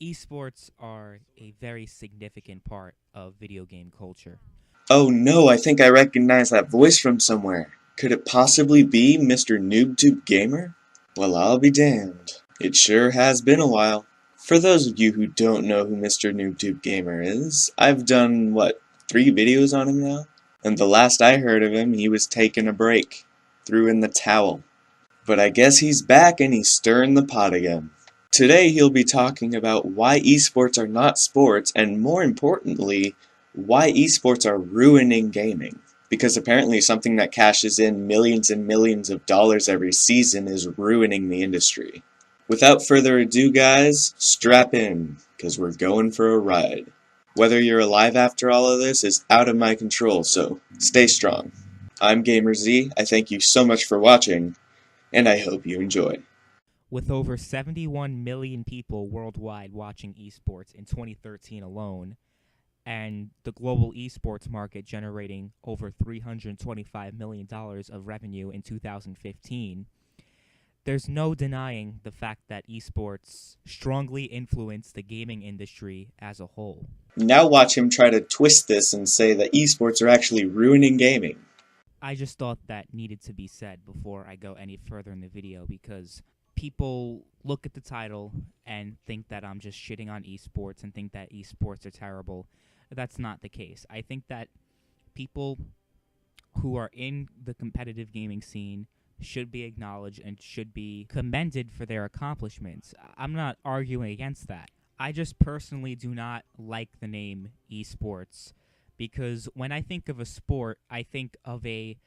Esports are a very significant part of video game culture. Oh no, I think I recognize that voice from somewhere. Could it possibly be Mr. Noob Tube Gamer? Well, I'll be damned. It sure has been a while. For those of you who don't know who Mr. Noob Tube Gamer is, I've done, 3 videos on him now? And the last I heard of him, he was taking a break. Threw in the towel. But I guess he's back and he's stirring the pot again. Today he'll be talking about why esports are not sports, and more importantly, why esports are ruining gaming. Because apparently something that cashes in millions and millions of dollars every season is ruining the industry. Without further ado, guys, strap in, because we're going for a ride. Whether you're alive after all of this is out of my control, so stay strong. I'm GamerZ, I thank you so much for watching, and I hope you enjoy. With over 71 million people worldwide watching esports in 2013 alone, and the global esports market generating over $325 million of revenue in 2015, there's no denying the fact that esports strongly influence the gaming industry as a whole. Now watch him try to twist this and say that esports are actually ruining gaming. I just thought that needed to be said before I go any further in the video, because people look at the title and think that I'm just shitting on esports and think that esports are terrible. That's not the case. I think that people who are in the competitive gaming scene should be acknowledged and should be commended for their accomplishments. I'm not arguing against that. I just personally do not like the name esports, because when I think of a sport, I think of a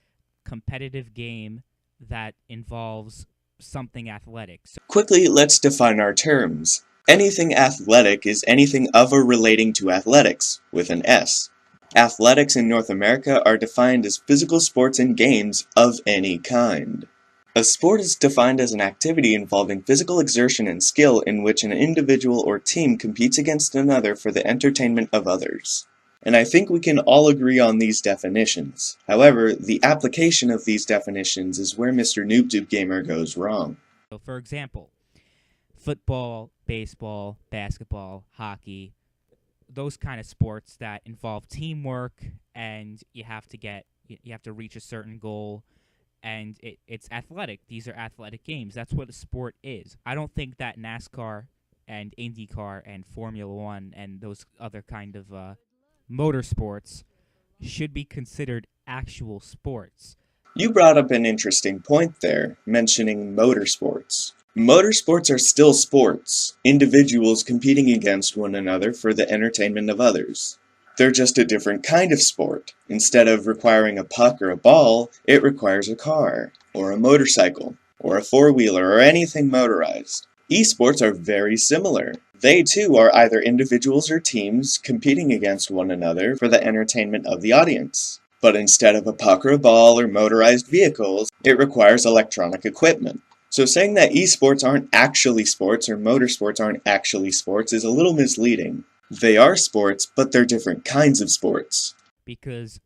competitive game that involves something athletic. Quickly, let's define our terms. Anything athletic is anything of or relating to athletics, with an S. Athletics in North America are defined as physical sports and games of any kind. A sport is defined as an activity involving physical exertion and skill in which an individual or team competes against another for the entertainment of others. And I think we can all agree on these definitions. However, the application of these definitions is where Mr. Noob Tube Gamer goes wrong. So, for example, football, baseball, basketball, hockey, those kind of sports that involve teamwork, and you have to reach a certain goal, and it's athletic. These are athletic games. That's what a sport is. I don't think that NASCAR and IndyCar and Formula One and those other kind of motorsports should be considered actual sports. You brought up an interesting point there, mentioning motorsports. Motorsports are still sports, individuals competing against one another for the entertainment of others. They're just a different kind of sport. Instead of requiring a puck or a ball, it requires a car, or a motorcycle, or a four-wheeler, or anything motorized. Esports are very similar. They too are either individuals or teams competing against one another for the entertainment of the audience. But instead of a puck or a ball or motorized vehicles, it requires electronic equipment. So saying that esports aren't actually sports or motorsports aren't actually sports is a little misleading. They are sports, but they're different kinds of sports. Because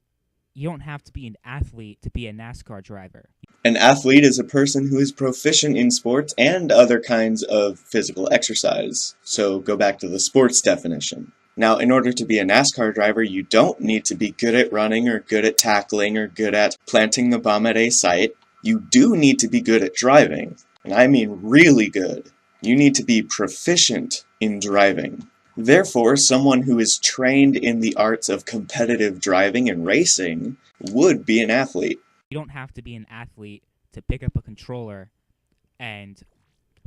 you don't have to be an athlete to be a NASCAR driver. An athlete is a person who is proficient in sports and other kinds of physical exercise. So go back to the sports definition. Now, in order to be a NASCAR driver, you don't need to be good at running or good at tackling or good at planting the bomb at a site. You do need to be good at driving. And I mean really good. You need to be proficient in driving. Therefore, someone who is trained in the arts of competitive driving and racing would be an athlete. You don't have to be an athlete to pick up a controller and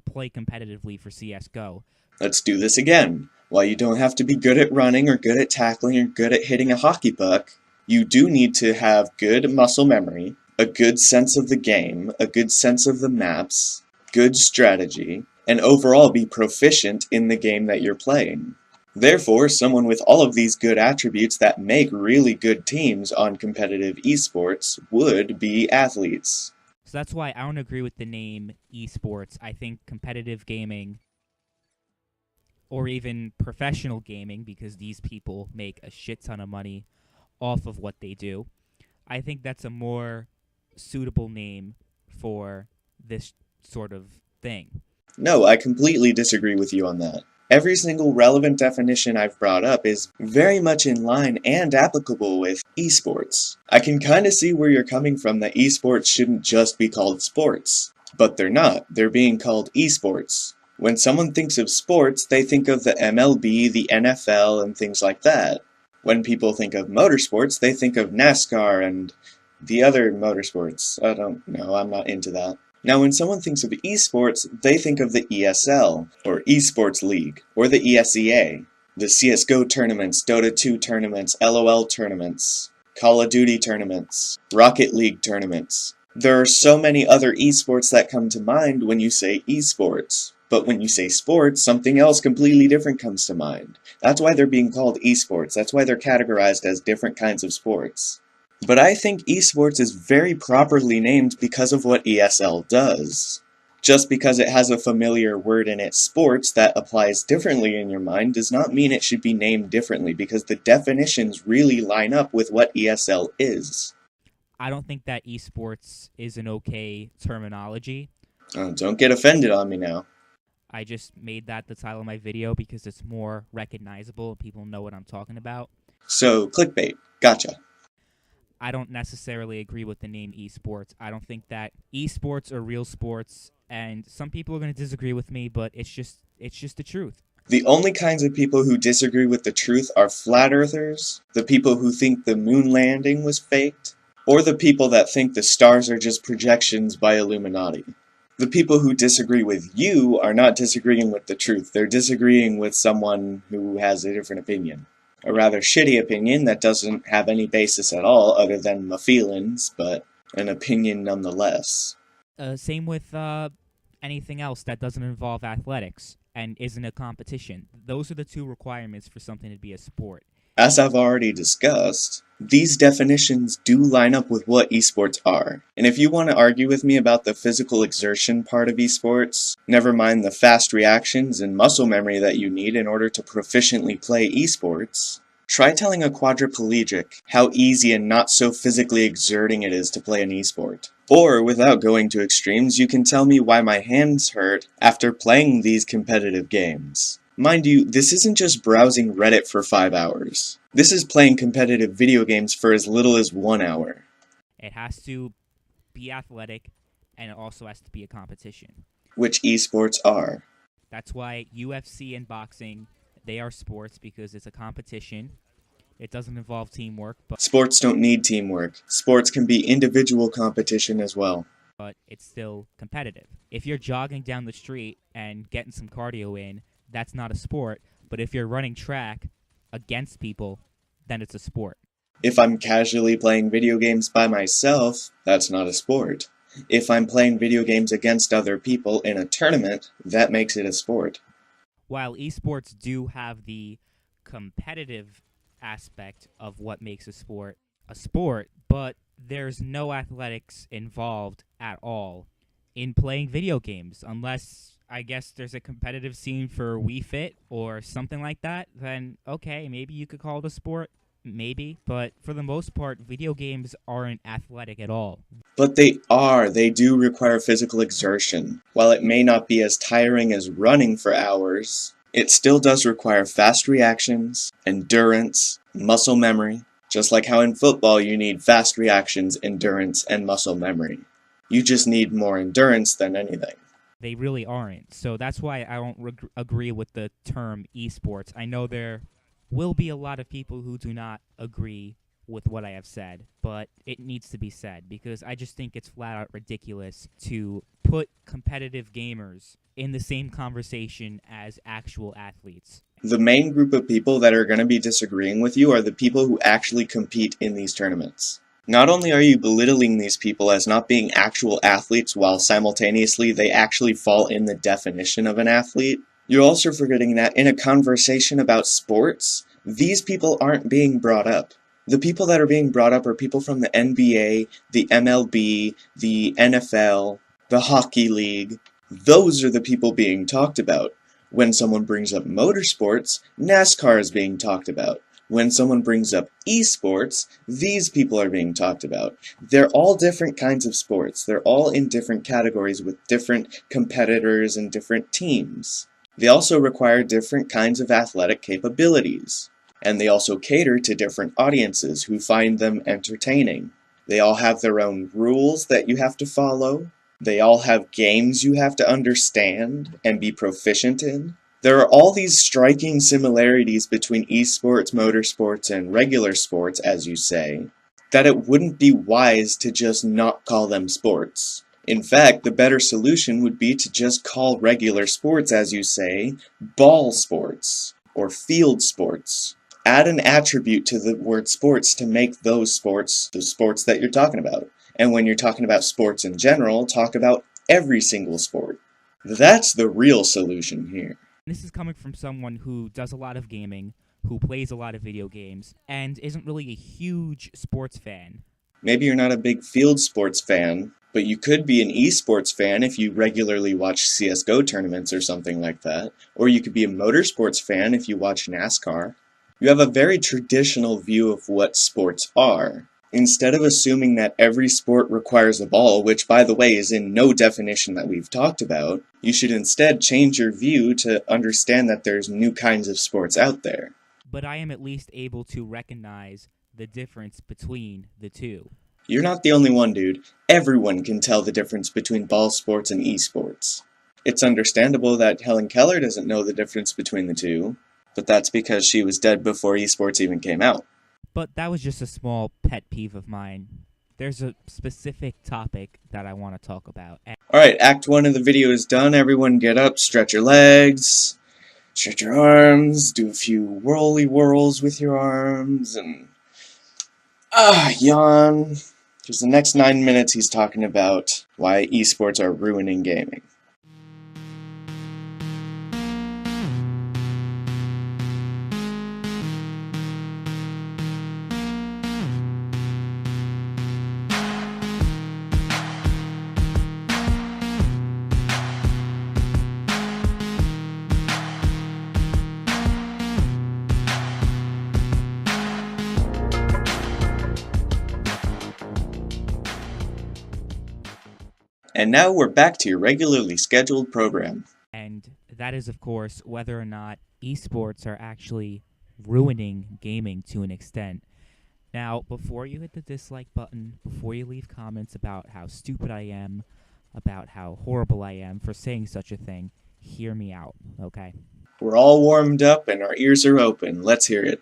play competitively for CSGO. Let's do this again. While you don't have to be good at running or good at tackling or good at hitting a hockey puck, you do need to have good muscle memory, a good sense of the game, a good sense of the maps, good strategy, and overall be proficient in the game that you're playing. Therefore, someone with all of these good attributes that make really good teams on competitive esports would be athletes. So that's why I don't agree with the name esports. I think competitive gaming, or even professional gaming, because these people make a shit ton of money off of what they do, I think that's a more suitable name for this sort of thing. No, I completely disagree with you on that. Every single relevant definition I've brought up is very much in line and applicable with esports. I can kinda see where you're coming from that esports shouldn't just be called sports. But they're not. They're being called esports. When someone thinks of sports, they think of the MLB, the NFL, and things like that. When people think of motorsports, they think of NASCAR and the other motorsports. I don't know, I'm not into that. Now, when someone thinks of esports, they think of the ESL, or Esports League, or the ESEA, the CSGO tournaments, Dota 2 tournaments, LOL tournaments, Call of Duty tournaments, Rocket League tournaments. There are so many other esports that come to mind when you say esports. But when you say sports, something else completely different comes to mind. That's why they're being called esports. That's why they're categorized as different kinds of sports. But I think esports is very properly named because of what ESL does. Just because it has a familiar word in it, sports, that applies differently in your mind does not mean it should be named differently, because the definitions really line up with what ESL is. I don't think that esports is an okay terminology. Oh, don't get offended on me now. I just made that the title of my video because it's more recognizable and people know what I'm talking about. So, clickbait. Gotcha. I don't necessarily agree with the name esports. I don't think that esports are real sports, and some people are going to disagree with me, but it's just the truth. The only kinds of people who disagree with the truth are flat earthers, the people who think the moon landing was faked, or the people that think the stars are just projections by Illuminati. The people who disagree with you are not disagreeing with the truth. They're disagreeing with someone who has a different opinion. A rather shitty opinion that doesn't have any basis at all other than my feelings, but an opinion nonetheless. Same with anything else that doesn't involve athletics and isn't a competition. Those are the two requirements for something to be a sport. As I've already discussed, these definitions do line up with what esports are. And if you want to argue with me about the physical exertion part of esports, never mind the fast reactions and muscle memory that you need in order to proficiently play esports, try telling a quadriplegic how easy and not so physically exerting it is to play an esport. Or, without going to extremes, you can tell me why my hands hurt after playing these competitive games. Mind you, this isn't just browsing Reddit for 5 hours. This is playing competitive video games for as little as 1 hour. It has to be athletic, and it also has to be a competition. Which esports are. That's why UFC and boxing, they are sports because it's a competition. It doesn't involve teamwork, Sports don't need teamwork. Sports can be individual competition as well. But it's still competitive. If you're jogging down the street and getting some cardio in, that's not a sport, but if you're running track against people, then it's a sport. If I'm casually playing video games by myself, that's not a sport. If I'm playing video games against other people in a tournament, that makes it a sport. While esports do have the competitive aspect of what makes a sport, but there's no athletics involved at all in playing video games, unless I guess there's a competitive scene for Wii Fit or something like that, then okay, maybe you could call it a sport, maybe. But for the most part, video games aren't athletic at all. But they are. They do require physical exertion. While it may not be as tiring as running for hours, it still does require fast reactions, endurance, muscle memory. Just like how in football you need fast reactions, endurance, and muscle memory. You just need more endurance than anything. They really aren't. So that's why I don't agree with the term esports. I know there will be a lot of people who do not agree with what I have said, but it needs to be said because I just think it's flat out ridiculous to put competitive gamers in the same conversation as actual athletes. The main group of people that are going to be disagreeing with you are the people who actually compete in these tournaments. Not only are you belittling these people as not being actual athletes while simultaneously they actually fall in the definition of an athlete, you're also forgetting that in a conversation about sports, these people aren't being brought up. The people that are being brought up are people from the NBA, the MLB, the NFL, the Hockey League. Those are the people being talked about. When someone brings up motorsports, NASCAR is being talked about. When someone brings up esports, these people are being talked about. They're all different kinds of sports. They're all in different categories with different competitors and different teams. They also require different kinds of athletic capabilities. And they also cater to different audiences who find them entertaining. They all have their own rules that you have to follow. They all have games you have to understand and be proficient in. There are all these striking similarities between esports, motorsports, and regular sports, as you say, that it wouldn't be wise to just not call them sports. In fact, the better solution would be to just call regular sports, as you say, ball sports, or field sports. Add an attribute to the word sports to make those sports the sports that you're talking about. And when you're talking about sports in general, talk about every single sport. That's the real solution here. This is coming from someone who does a lot of gaming, who plays a lot of video games, and isn't really a huge sports fan. Maybe you're not a big field sports fan, but you could be an esports fan if you regularly watch CSGO tournaments or something like that. Or you could be a motorsports fan if you watch NASCAR. You have a very traditional view of what sports are. Instead of assuming that every sport requires a ball, which by the way is in no definition that we've talked about, you should instead change your view to understand that there's new kinds of sports out there. But I am at least able to recognize the difference between the two. You're not the only one, dude. Everyone can tell the difference between ball sports and esports. It's understandable that Helen Keller doesn't know the difference between the two, but that's because she was dead before esports even came out. But that was just a small pet peeve of mine. There's a specific topic that I want to talk about. Alright, Act 1 of the video is done. Everyone get up, stretch your legs, stretch your arms, do a few whirly whirls with your arms, and yawn. Because the next 9 minutes he's talking about why esports are ruining gaming. And now we're back to your regularly scheduled program. And that is, of course, whether or not esports are actually ruining gaming to an extent. Now, before you hit the dislike button, before you leave comments about how stupid I am, about how horrible I am for saying such a thing, hear me out, okay? We're all warmed up and our ears are open. Let's hear it.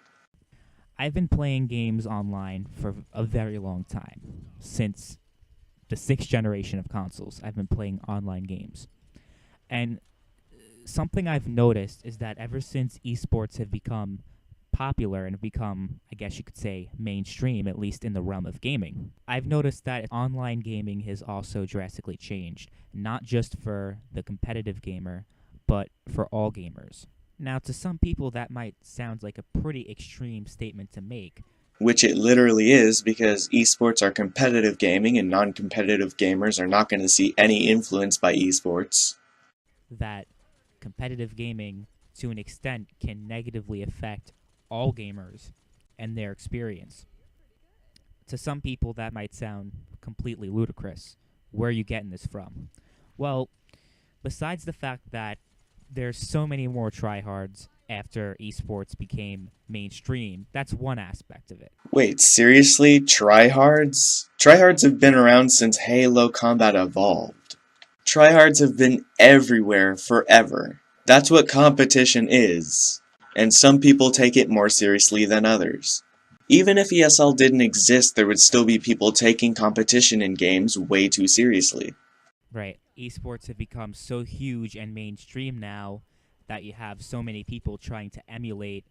I've been playing games online for a very long time, since the 6th generation of consoles. I've been playing online games. And something I've noticed is that ever since esports have become popular and have become, I guess you could say, mainstream, at least in the realm of gaming, I've noticed that online gaming has also drastically changed, not just for the competitive gamer, but for all gamers. Now, to some people, that might sound like a pretty extreme statement to make, which it literally is, because esports are competitive gaming and non-competitive gamers are not going to see any influence by esports. That competitive gaming, to an extent, can negatively affect all gamers and their experience. To some people, that might sound completely ludicrous. Where are you getting this from? Well, besides the fact that there's so many more tryhards after esports became mainstream, that's one aspect of it. Wait, seriously? Tryhards? Tryhards have been around since Halo Combat evolved. Tryhards have been everywhere forever. That's what competition is. And some people take it more seriously than others. Even if ESL didn't exist, there would still be people taking competition in games way too seriously. Right. Esports have become so huge and mainstream now that you have so many people trying to emulate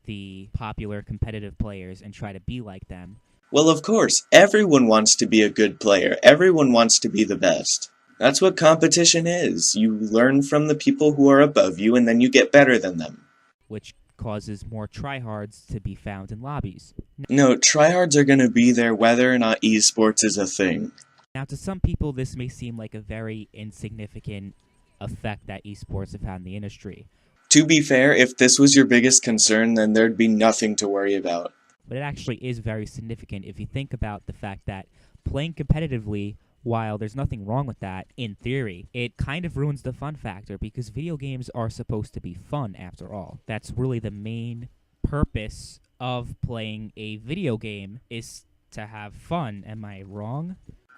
the popular competitive players and try to be like them. Well, of course, everyone wants to be a good player. Everyone wants to be the best. That's what competition is. You learn from the people who are above you, and then you get better than them. Which causes more tryhards to be found in lobbies. No, tryhards are going to be there whether or not esports is a thing. Now, to some people, this may seem like a very insignificant effect that esports have had in the industry. To be fair, if this was your biggest concern, then there'd be nothing to worry about. But it actually is very significant if you think about the fact that playing competitively while there's nothing wrong with that in theory, it kind of ruins the fun factor because video games are supposed to be fun after all. That's really the main purpose of playing a video game is to have fun. Am I wrong?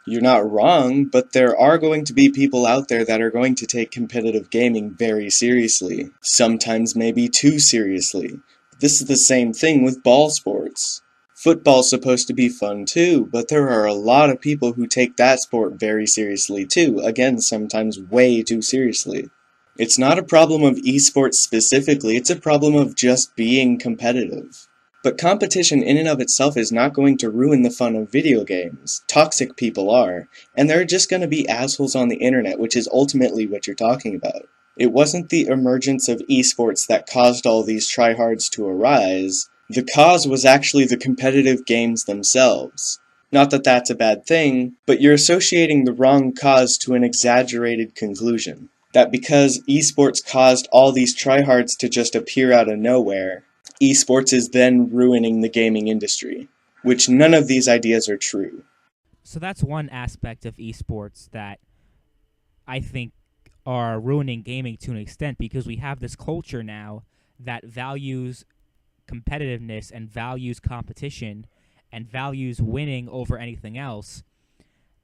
You're not wrong, but there are going to be people out there that are going to take competitive gaming very seriously. Sometimes maybe too seriously. This is the same thing with ball sports. Football's supposed to be fun too, but there are a lot of people who take that sport very seriously too, again, sometimes way too seriously. It's not a problem of esports specifically, it's a problem of just being competitive. But competition in and of itself is not going to ruin the fun of video games. Toxic people are, and there are just going to be assholes on the internet, which is ultimately what you're talking about. It wasn't the emergence of esports that caused all these tryhards to arise. The cause was actually the competitive games themselves. Not that that's a bad thing, but you're associating the wrong cause to an exaggerated conclusion. That because esports caused all these tryhards to just appear out of nowhere, esports is then ruining the gaming industry, which none of these ideas are true. So that's one aspect of esports that I think are ruining gaming to an extent because we have this culture now that values competitiveness and values competition and values winning over anything else.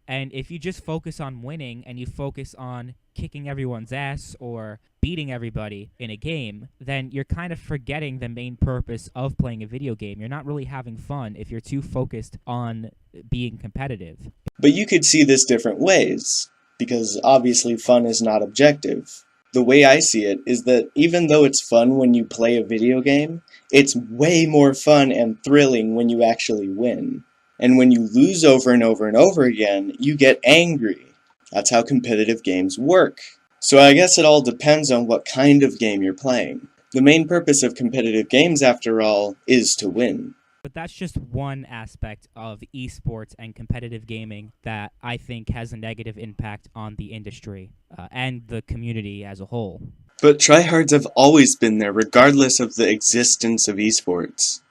And if you just focus on winning and you focus on kicking everyone's ass or beating everybody in a game, then you're kind of forgetting the main purpose of playing a video game. You're not really having fun if you're too focused on being competitive. But you could see this different ways, because obviously fun is not objective. The way I see it is that even though it's fun when you play a video game, it's way more fun and thrilling when you actually win. And when you lose over and over and over again, you get angry. That's how competitive games work. So I guess it all depends on what kind of game you're playing. The main purpose of competitive games, after all, is to win. But that's just one aspect of esports and competitive gaming that I think has a negative impact on the industry and the community as a whole. But tryhards have always been there, regardless of the existence of esports.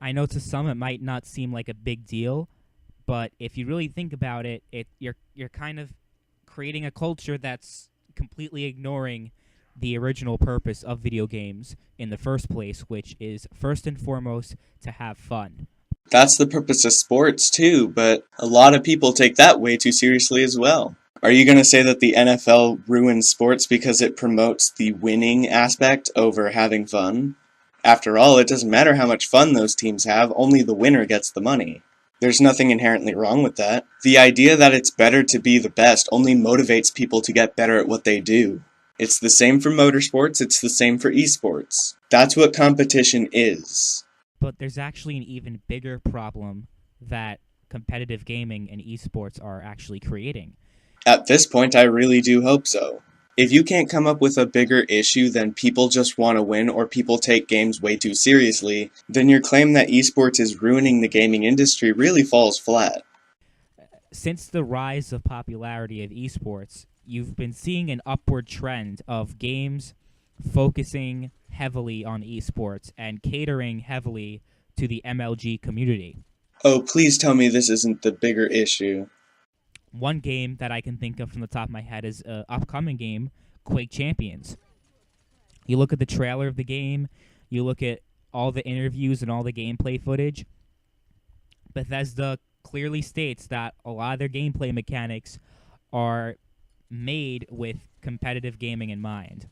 I know to some it might not seem like a big deal, but if you really think about it, you're kind of creating a culture that's completely ignoring the original purpose of video games in the first place, which is first and foremost to have fun. That's the purpose of sports too, but a lot of people take that way too seriously as well. Are you going to say that the NFL ruins sports because it promotes the winning aspect over having fun? After all, it doesn't matter how much fun those teams have, only the winner gets the money. There's nothing inherently wrong with that. The idea that it's better to be the best only motivates people to get better at what they do. It's the same for motorsports, it's the same for esports. That's what competition is. But there's actually an even bigger problem that competitive gaming and esports are actually creating. At this point, I really do hope so. If you can't come up with a bigger issue than people just want to win or people take games way too seriously, then your claim that esports is ruining the gaming industry really falls flat. Since the rise of popularity of esports, you've been seeing an upward trend of games focusing heavily on esports and catering heavily to the MLG community. Oh, please tell me this isn't the bigger issue. One game that I can think of from the top of my head is an upcoming game, Quake Champions. You look at the trailer of the game, you look at all the interviews and all the gameplay footage. Bethesda clearly states that a lot of their gameplay mechanics are made with competitive gaming in mind.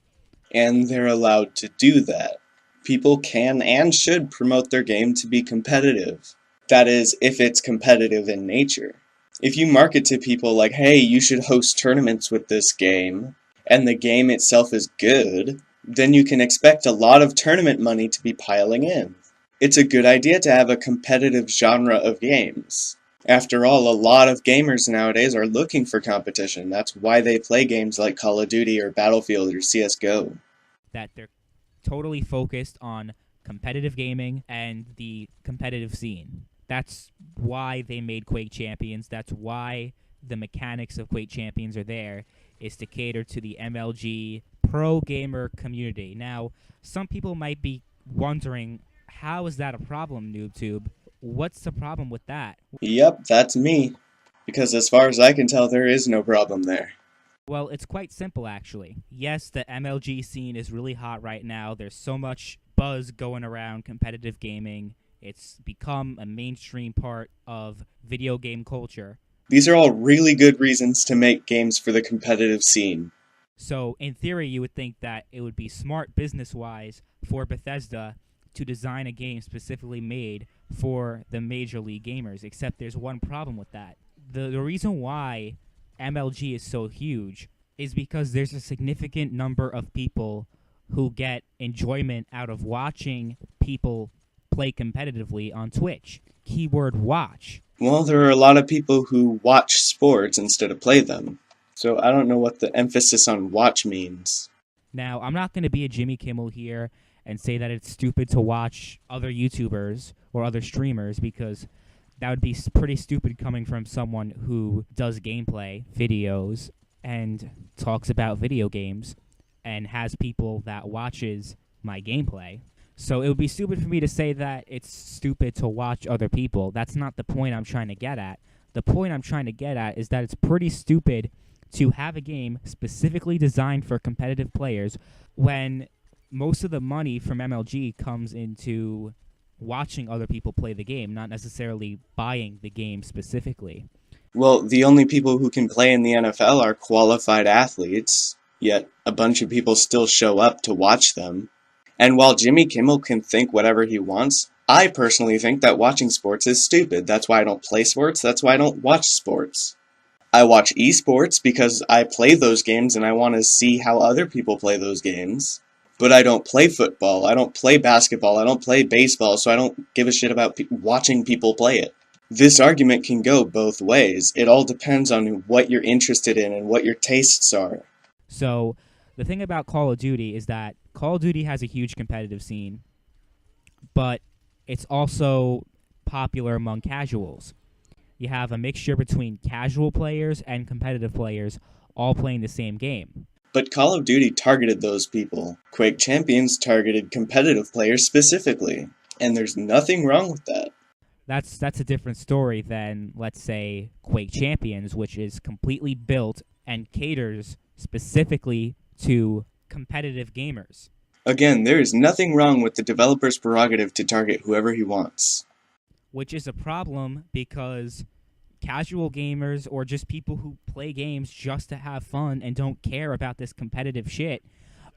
And they're allowed to do that. People can and should promote their game to be competitive. That is, if it's competitive in nature. If you market to people like, hey, you should host tournaments with this game, and the game itself is good, then you can expect a lot of tournament money to be piling in. It's a good idea to have a competitive genre of games. After all, a lot of gamers nowadays are looking for competition. That's why they play games like Call of Duty or Battlefield or CSGO. That they're totally focused on competitive gaming and the competitive scene. That's why they made Quake Champions. That's why the mechanics of Quake Champions are there, is to cater to the MLG pro gamer community. Now, some people might be wondering, how is that a problem, Noob Tube? What's the problem with that? Yep, that's me. Because as far as I can tell, there is no problem there. Well, it's quite simple, actually. Yes, the MLG scene is really hot right now. There's so much buzz going around competitive gaming. It's become a mainstream part of video game culture. These are all really good reasons to make games for the competitive scene. So, in theory, you would think that it would be smart business-wise for Bethesda to design a game specifically made for the Major League gamers, except there's one problem with that. The reason why MLG is so huge is because there's a significant number of people who get enjoyment out of watching people play competitively on Twitch. Keyword watch. Well, there are a lot of people who watch sports instead of play them. So I don't know what the emphasis on watch means. Now, I'm not going to be a Jimmy Kimmel here and say that it's stupid to watch other YouTubers or other streamers, because that would be pretty stupid coming from someone who does gameplay videos and talks about video games and has people that watches my gameplay. So it would be stupid for me to say that it's stupid to watch other people. That's not the point I'm trying to get at. The point I'm trying to get at is that it's pretty stupid to have a game specifically designed for competitive players when most of the money from MLG comes into watching other people play the game, not necessarily buying the game specifically. Well, the only people who can play in the NFL are qualified athletes, yet a bunch of people still show up to watch them. And while Jimmy Kimmel can think whatever he wants, I personally think that watching sports is stupid. That's why I don't play sports, that's why I don't watch sports. I watch esports because I play those games and I want to see how other people play those games. But I don't play football, I don't play basketball, I don't play baseball, so I don't give a shit about watching people play it. This argument can go both ways. It all depends on what you're interested in and what your tastes are. So, the thing about Call of Duty is that Call of Duty has a huge competitive scene, but it's also popular among casuals. You have a mixture between casual players and competitive players all playing the same game. But Call of Duty targeted those people. Quake Champions targeted competitive players specifically, and there's nothing wrong with that. That's a different story than, let's say, Quake Champions, which is completely built and caters specifically to competitive gamers. Again, there is nothing wrong with the developer's prerogative to target whoever he wants. Which is a problem because casual gamers or just people who play games just to have fun and don't care about this competitive shit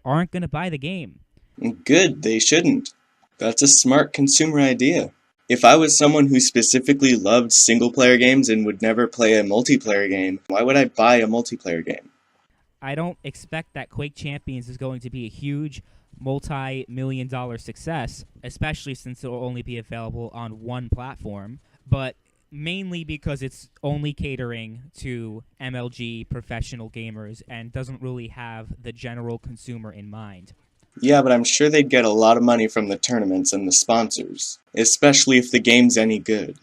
aren't going to buy the game. Good, they shouldn't. That's a smart consumer idea. If I was someone who specifically loved single-player games and would never play a multiplayer game, why would I buy a multiplayer game? I don't expect that Quake Champions is going to be a huge multi-million-dollar success, especially since it will only be available on one platform, but mainly because it's only catering to MLG professional gamers and doesn't really have the general consumer in mind. Yeah, but I'm sure they'd get a lot of money from the tournaments and the sponsors, especially if the game's any good.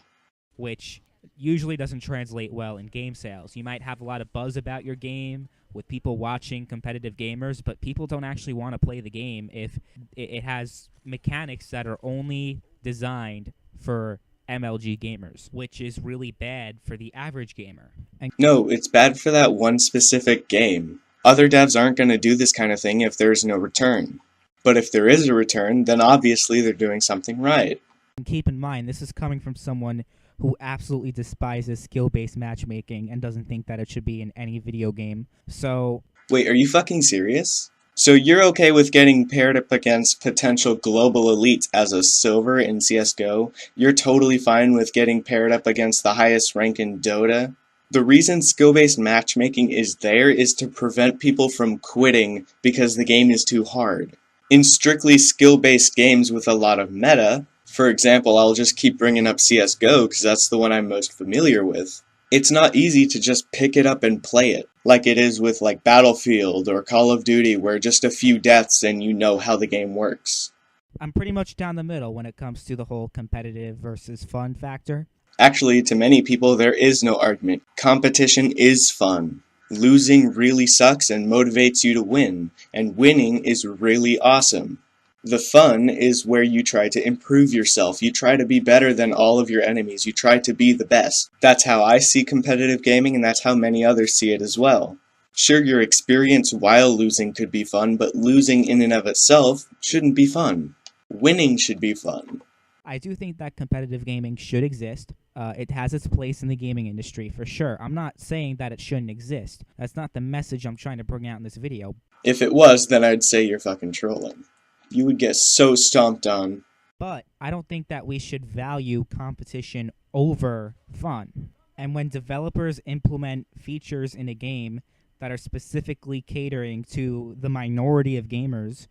Which usually doesn't translate well in game sales. You might have a lot of buzz about your game with people watching competitive gamers, but people don't actually want to play the game if it has mechanics that are only designed for MLG gamers, which is really bad for the average gamer. No, it's bad for that one specific game. Other devs aren't going to do this kind of thing if there's no return. But if there is a return, then obviously they're doing something right. And keep in mind, this is coming from someone who absolutely despises skill-based matchmaking and doesn't think that it should be in any video game. So... Wait, are you fucking serious? So you're okay with getting paired up against potential global elites as a silver in CSGO? You're totally fine with getting paired up against the highest rank in Dota? The reason skill-based matchmaking is there is to prevent people from quitting because the game is too hard. In strictly skill-based games with a lot of meta, for example, I'll just keep bringing up CSGO because that's the one I'm most familiar with, it's not easy to just pick it up and play it, like it is with like Battlefield or Call of Duty where just a few deaths and you know how the game works. I'm pretty much down the middle when it comes to the whole competitive versus fun factor. Actually, to many people, there is no argument. Competition is fun. Losing really sucks and motivates you to win, and winning is really awesome. The fun is where you try to improve yourself. You try to be better than all of your enemies. You try to be the best. That's how I see competitive gaming, and that's how many others see it as well. Sure, your experience while losing could be fun, but losing in and of itself shouldn't be fun. Winning should be fun. I do think that competitive gaming should exist. It has its place in the gaming industry, for sure. I'm not saying that it shouldn't exist. That's not the message I'm trying to bring out in this video. If it was, then I'd say you're fucking trolling. You would get so stomped on. But I don't think that we should value competition over fun. And when developers implement features in a game that are specifically catering to the minority of gamers...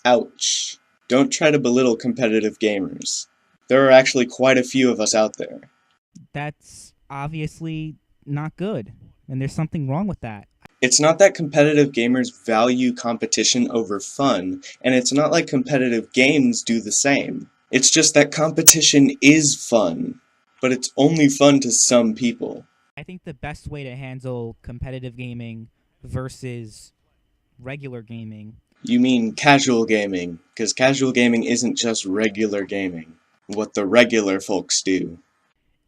Ouch. Don't try to belittle competitive gamers. There are actually quite a few of us out there. That's obviously not good, and there's something wrong with that. It's not that competitive gamers value competition over fun, and it's not like competitive games do the same. It's just that competition is fun, but it's only fun to some people. I think the best way to handle competitive gaming versus regular gaming... You mean casual gaming, because casual gaming isn't just regular gaming. What the regular folks do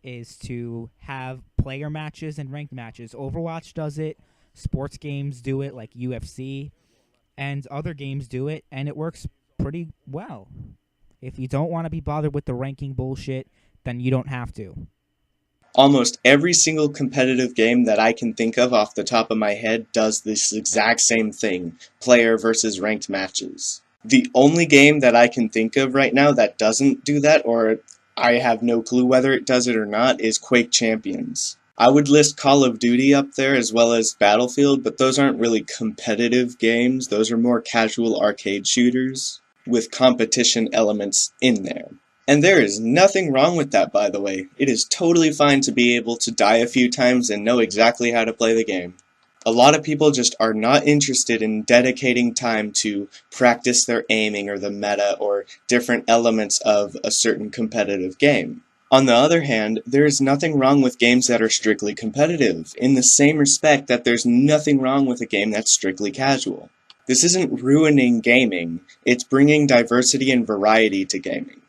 is to have player matches and ranked matches. Overwatch does it, sports games do it like UFC, and other games do it, and it works pretty well. If you don't want to be bothered with the ranking bullshit, then you don't have to. Almost every single competitive game that I can think of off the top of my head does this exact same thing, player versus ranked matches. The only game that I can think of right now that doesn't do that, or I have no clue whether it does it or not, is Quake Champions. I would list Call of Duty up there as well as Battlefield, but those aren't really competitive games. Those are more casual arcade shooters with competition elements in there. And there is nothing wrong with that, by the way. It is totally fine to be able to die a few times and know exactly how to play the game. A lot of people just are not interested in dedicating time to practice their aiming or the meta or different elements of a certain competitive game. On the other hand, there is nothing wrong with games that are strictly competitive, in the same respect that there's nothing wrong with a game that's strictly casual. This isn't ruining gaming, it's bringing diversity and variety to gaming.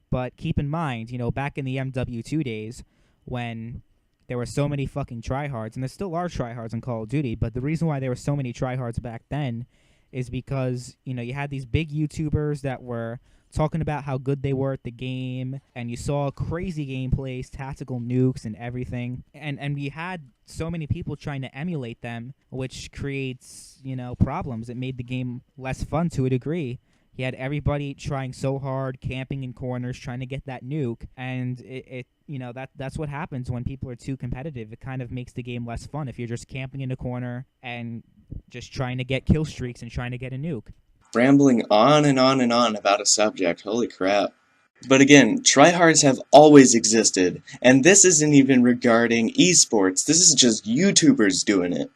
But keep in mind, back in the MW2 days, when there were so many fucking tryhards, and there still are tryhards in Call of Duty, but the reason why there were so many tryhards back then is because, you had these big YouTubers that were talking about how good they were at the game, and you saw crazy gameplays, tactical nukes, and everything. And we had so many people trying to emulate them, which creates, problems. It made the game less fun to a degree. He had everybody trying so hard, camping in corners, trying to get that nuke, and that's what happens when people are too competitive. It kind of makes the game less fun if you're just camping in a corner and just trying to get kill streaks and trying to get a nuke. Rambling on and on and on about a subject, holy crap. But again, tryhards have always existed, and this isn't even regarding esports, this is just YouTubers doing it.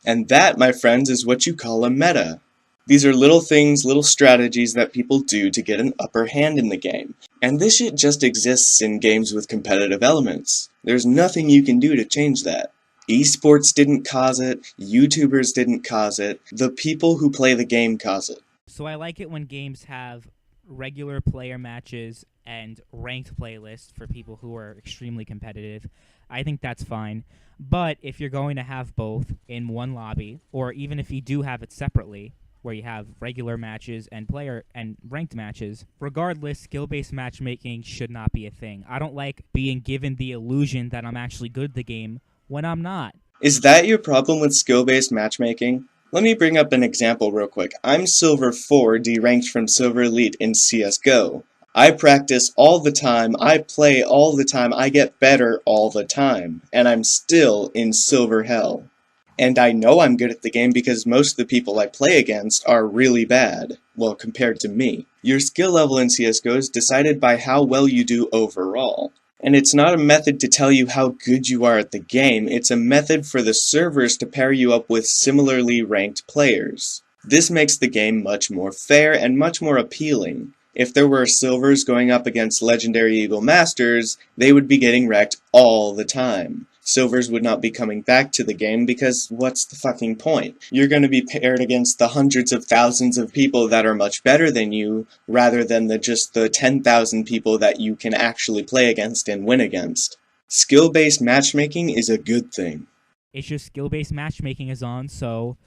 And that, my friends, is what you call a meta. These are little things, little strategies that people do to get an upper hand in the game. And this shit just exists in games with competitive elements. There's nothing you can do to change that. Esports didn't cause it, YouTubers didn't cause it, the people who play the game cause it. So I like it when games have regular player matches and ranked playlists for people who are extremely competitive. I think that's fine. But if you're going to have both in one lobby, or even if you do have it separately, where you have regular matches and player and ranked matches, regardless, skill-based matchmaking should not be a thing. I don't like being given the illusion that I'm actually good at the game when I'm not. Is that your problem with skill-based matchmaking? Let me bring up an example real quick. I'm Silver 4, deranked from Silver Elite in CSGO. I practice all the time, I play all the time, I get better all the time, and I'm still in Silver Hell. And I know I'm good at the game because most of the people I play against are really bad, well, compared to me. Your skill level in CSGO is decided by how well you do overall. And it's not a method to tell you how good you are at the game, it's a method for the servers to pair you up with similarly ranked players. This makes the game much more fair and much more appealing. If there were silvers going up against Legendary Eagle Masters, they would be getting wrecked all the time. Silvers would not be coming back to the game because what's the fucking point? You're going to be paired against the hundreds of thousands of people that are much better than you, rather than just the 10,000 people that you can actually play against and win against. Skill-based matchmaking is a good thing. It's just skill-based matchmaking is on, so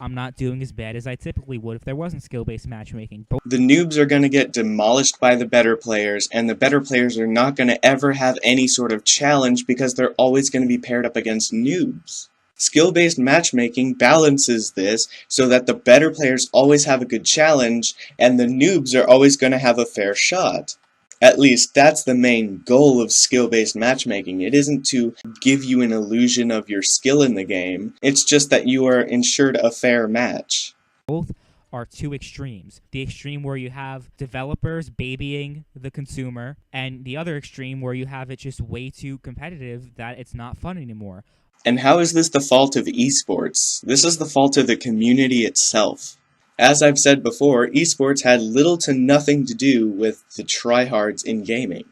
I'm not doing as bad as I typically would if there wasn't skill-based matchmaking. The noobs are going to get demolished by the better players, and the better players are not going to ever have any sort of challenge because they're always going to be paired up against noobs. Skill-based matchmaking balances this so that the better players always have a good challenge, and the noobs are always going to have a fair shot. At least, that's the main goal of skill-based matchmaking. It isn't to give you an illusion of your skill in the game, it's just that you are ensured a fair match. Both are two extremes. The extreme where you have developers babying the consumer, and the other extreme where you have it just way too competitive that it's not fun anymore. And how is this the fault of esports? This is the fault of the community itself. As I've said before, esports had little to nothing to do with the tryhards in gaming.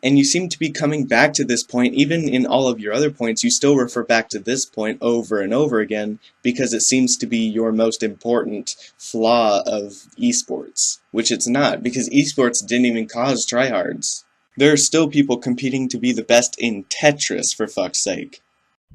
And you seem to be coming back to this point, even in all of your other points, you still refer back to this point over and over again, because it seems to be your most important flaw of esports. Which it's not, because esports didn't even cause tryhards. There are still people competing to be the best in Tetris, for fuck's sake.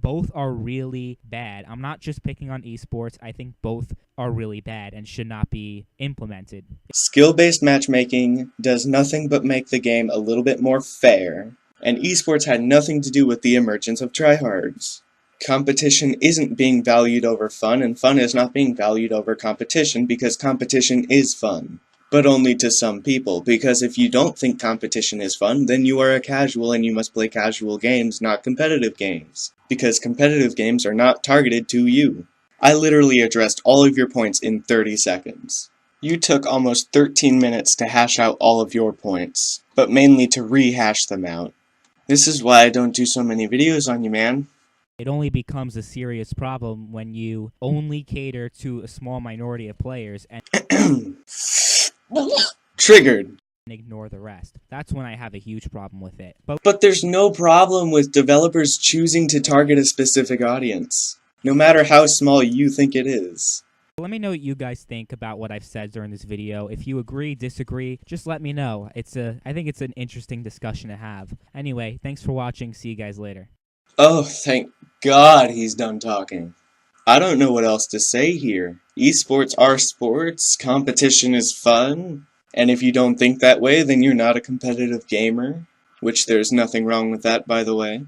Both are really bad. I'm not just picking on esports. I think both are really bad and should not be implemented. Skill-based matchmaking does nothing but make the game a little bit more fair, and esports had nothing to do with the emergence of tryhards. Competition isn't being valued over fun, and fun is not being valued over competition because competition is fun. But only to some people, because if you don't think competition is fun, then you are a casual and you must play casual games, not competitive games. Because competitive games are not targeted to you. I literally addressed all of your points in 30 seconds. You took almost 13 minutes to hash out all of your points, but mainly to rehash them out. This is why I don't do so many videos on you, man. It only becomes a serious problem when you only cater to a small minority of players and Triggered. ignore the rest. That's when I have a huge problem with it. But there's no problem with developers choosing to target a specific audience, no matter how small you think it is. Let me know what you guys think about what I've said during this video. If you agree, disagree, just let me know. I think it's an interesting discussion to have. Anyway, thanks for watching. See you guys later. Oh, thank God he's done talking. I don't know what else to say here. Esports are sports, competition is fun, and if you don't think that way, then you're not a competitive gamer, which there's nothing wrong with that, by the way.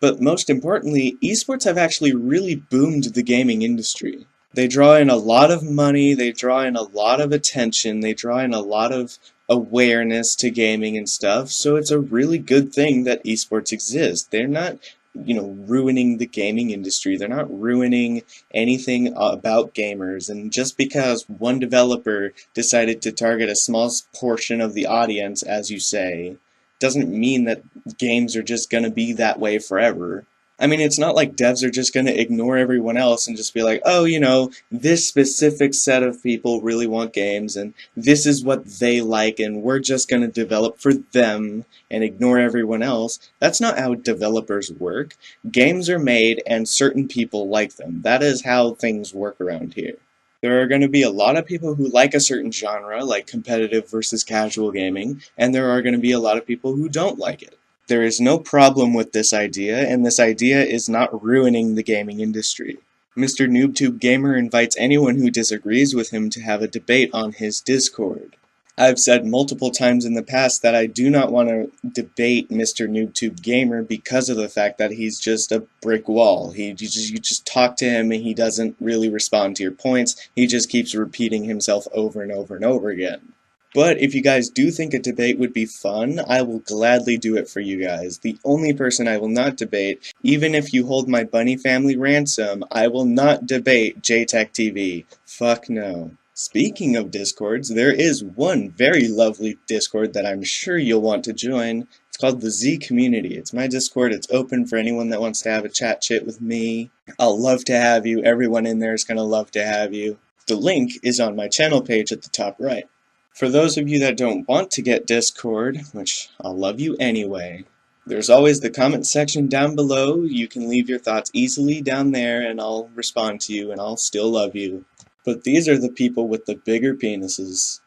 But most importantly, esports have actually really boomed the gaming industry. They draw in a lot of money, they draw in a lot of attention, they draw in a lot of awareness to gaming and stuff, so it's a really good thing that esports exist. They're not, ruining the gaming industry. They're not ruining anything about gamers, and just because one developer decided to target a small portion of the audience, as you say, doesn't mean that games are just gonna be that way forever. I mean, it's not like devs are just gonna ignore everyone else and just be like, oh, this specific set of people really want games, and this is what they like, and we're just gonna develop for them and ignore everyone else. That's not how developers work. Games are made, and certain people like them. That is how things work around here. There are going to be a lot of people who like a certain genre, like competitive versus casual gaming, and there are going to be a lot of people who don't like it. There is no problem with this idea, and this idea is not ruining the gaming industry. Mr. Noob Tube Gamer invites anyone who disagrees with him to have a debate on his Discord. I've said multiple times in the past that I do not want to debate Mr. Noob Tube Gamer because of the fact that he's just a brick wall. You just talk to him and he doesn't really respond to your points. He just keeps repeating himself over and over and over again. But if you guys do think a debate would be fun, I will gladly do it for you guys. The only person I will not debate, even if you hold my bunny family ransom, I will not debate JTech TV. Fuck no. Speaking of Discords, there is one very lovely Discord that I'm sure you'll want to join. It's called the Z Community. It's my Discord. It's open for anyone that wants to have a chat with me. I'll love to have you. Everyone in there is going to love to have you. The link is on my channel page at the top right. For those of you that don't want to get Discord, which I'll love you anyway, There's always the comment section down below. You can leave your thoughts easily down there and I'll respond to you and I'll still love you. But these are the people with the bigger penises.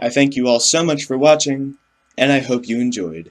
I thank you all so much for watching, and I hope you enjoyed.